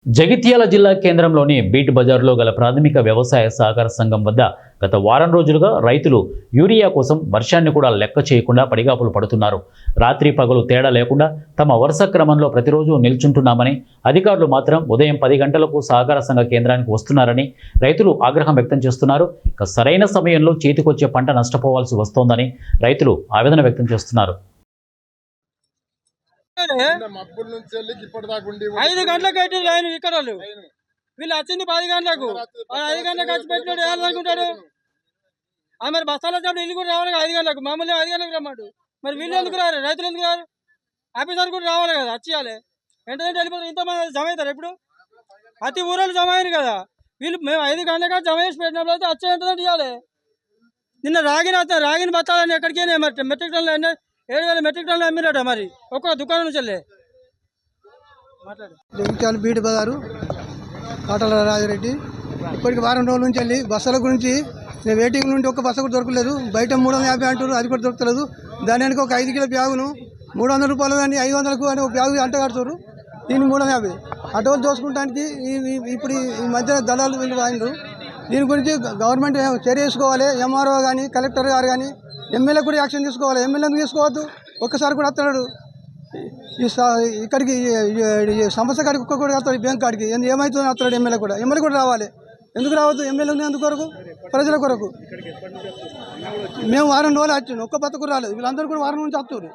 జగిత్యాల జిల్లా కేంద్రంలోని బీట్ బజార్లో గల ప్రాథమిక వ్యవసాయ సహకార సంఘం వద్ద గత వారం రోజులుగా రైతులు యూరియా కోసం వర్షాన్ని కూడా లెక్క చేయకుండా పడిగాపులు పడుతున్నారు. రాత్రి పగలు తేడా లేకుండా తమ వరుస క్రమంలో ప్రతిరోజు నిల్చుంటున్నామని, అధికారులు మాత్రం ఉదయం 10 గంటలకు సహకార సంఘ కేంద్రానికి వస్తున్నారని రైతులు ఆగ్రహం వ్యక్తం చేస్తున్నారు. సరైన సమయంలో చేతికొచ్చే పంట నష్టపోవాల్సి వస్తోందని రైతులు ఆవేదన వ్యక్తం చేస్తున్నారు. 5 గంటలకు అయితే లైన్ ఇక్కడ వీళ్ళు వచ్చింది 10 గంటలకు. 5 గంటలకు వచ్చి పెట్టినట్టు వేయాలనుకుంటారు. మరి బస్తాల చప్పుడు ఇల్లు కూడా రావాలి 5 గంటలకు. మామూలుగా 5 గంటలకు రమ్మంటు. మరి వీళ్ళు ఎందుకు రారు? రైతులు ఎందుకు రారు? ఆఫీసర్ కూడా రావాలి కదా, వచ్చేయాలి. వెంటనే వెళ్ళిపోతారు. ఇంతమంది జమ అవుతారు. ఎప్పుడు ప్రతి ఊరోళ్ళు జమ అయ్యారు కదా. వీళ్ళు మేము 5 గంటలకు జమ చేసి పెట్టినప్పుడు అయితే వచ్చే ఎంతదంటే ఇవ్వాలి. నిన్న రాగిని బత్తాలని ఎక్కడికి మెట్రిక్ టన్నులు 7,000 మెట్రిక్ టన్నులు అమ్మిరట. మరి ఒక్కొక్క దుకాణం నుంచి వెళ్ళి జగిత్యాల బీట్ బజారు కాటల రాజిరెడ్డి. ఇప్పటికి వారం రోజుల నుంచి వెళ్ళి బస్సుల గురించి నేను వెయిటింగ్ నుండి ఒక్క బస్సు కూడా దొరకలేదు. బయట 350 అంటారు, అది కూడా దొరకలేదు. దాని వెనక ఒక 5 కిలో బ్యాగును 300 రూపాయలు కానీ 500కు అని ఒక బ్యాగు అంట కడుతున్నారు. దీన్ని 350 అటోలు దోసుకుంటానికి ఇప్పుడు ఈ మధ్య దళాలు వీళ్ళు రాయిండ్రు. దీని గురించి గవర్నమెంట్ చర్య తీసుకోవాలి. ఎంఆర్ఓ కానీ కలెక్టర్ గారు కానీ ఎమ్మెల్యే కూడా యాక్షన్ తీసుకోవాలి. ఎమ్మెల్యేని తీసుకోవద్దు, ఒక్కసారి కూడా వస్తాడు ఇక్కడికి సమస్య కాడికి ఒక్క కూడా వస్తాడు. బ్యాంక్ కాడికి ఏమవుతుందో వస్తాడు. ఎమ్మెల్యే కూడా రావాలి. ఎందుకు రావద్దు? ఎమ్మెల్యే ఉంది ఎందుకు కొరకు? ప్రజల కొరకు. మేము వారం రోజులు వచ్చిండు, ఒక్క బతకు రాలేదు. వీళ్ళందరూ కూడా వారం నుంచి వస్తారు.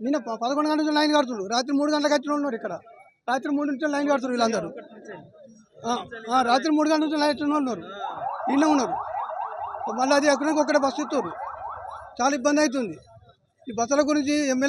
నిన్న 11 గంటల నుంచి లైన్ కడుతున్నారు. రాత్రి 3 గంటలకు వచ్చిన ఉన్నారు. ఇక్కడ రాత్రి 3 నుంచి లైన్ కడుతున్నారు వీళ్ళందరూ. రాత్రి 3 గంటల నుంచి లైన్ ఉన్నారు, ఇళ్ళ ఉన్నారు. మళ్ళీ అది ఎక్కడికి ఒక్కడే బస్సు ఇస్తారు. చాలా ఇబ్బంది అవుతుంది. ఈ బస్సుల గురించి ఎమ్మెల్యే